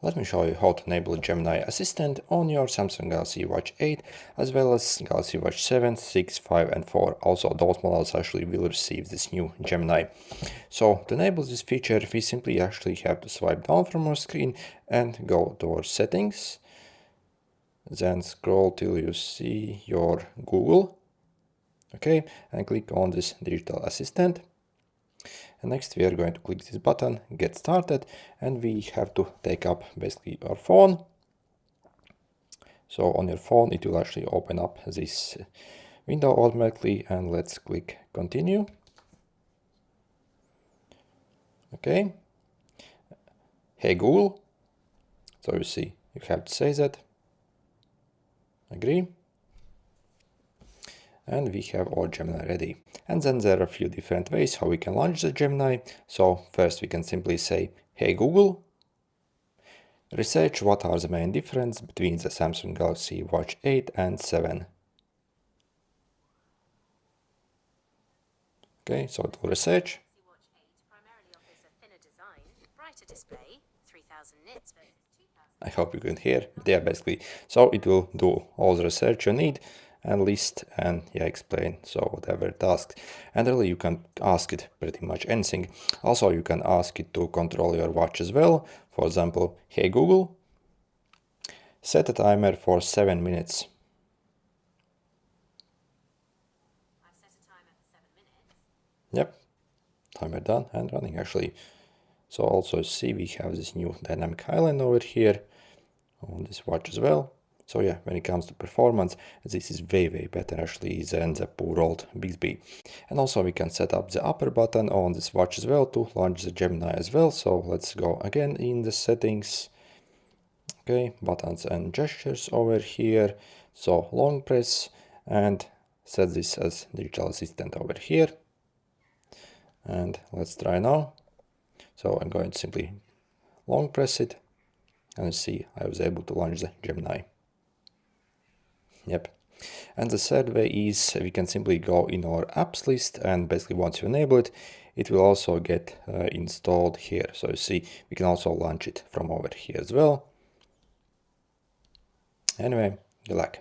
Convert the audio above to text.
Let me show you how to enable Gemini Assistant on your Samsung Galaxy Watch 8 as well as Galaxy Watch 7, 6, 5 and 4. Also those models actually will receive this new Gemini. So to enable this feature we simply actually have to swipe down from our screen and go to our settings. Then scroll till you see your Google. Okay, and click on this digital assistant. And next we are going to click this button, get started, and we have to take up basically our phone. So on your phone it will actually open up this window automatically, and let's click continue. Okay. Hey Google. So you see you have to say that. Agree. And we have our Gemini ready. And then there are a few different ways how we can launch the Gemini. So first we can simply say, hey Google, research what are the main differences between the Samsung Galaxy Watch 8 and 7. Okay, so it will research. I hope you can hear, but yeah, basically, so it will do all the research you need and list and yeah, explain, so whatever it asks. And really you can ask it pretty much anything. Also you can ask it to control your watch as well. For example, hey Google, set a timer for 7 minutes. I've set a timer for 7 minutes. Yep, timer done and running actually. So also see we have this new dynamic island over here on this watch as well. So yeah, when it comes to performance, this is way better actually than the poor old Bixby. And also we can set up the upper button on this watch as well to launch the Gemini as well. So let's go again in the settings. Okay, buttons and gestures over here. So long press and set this as digital assistant over here. And let's try now. So I'm going to simply long press it and see I was able to launch the Gemini. Yep. And the third way is we can simply go in our apps list, and basically once you enable it, it will also get installed here. So you see we can also launch it from over here as well. Anyway, good luck.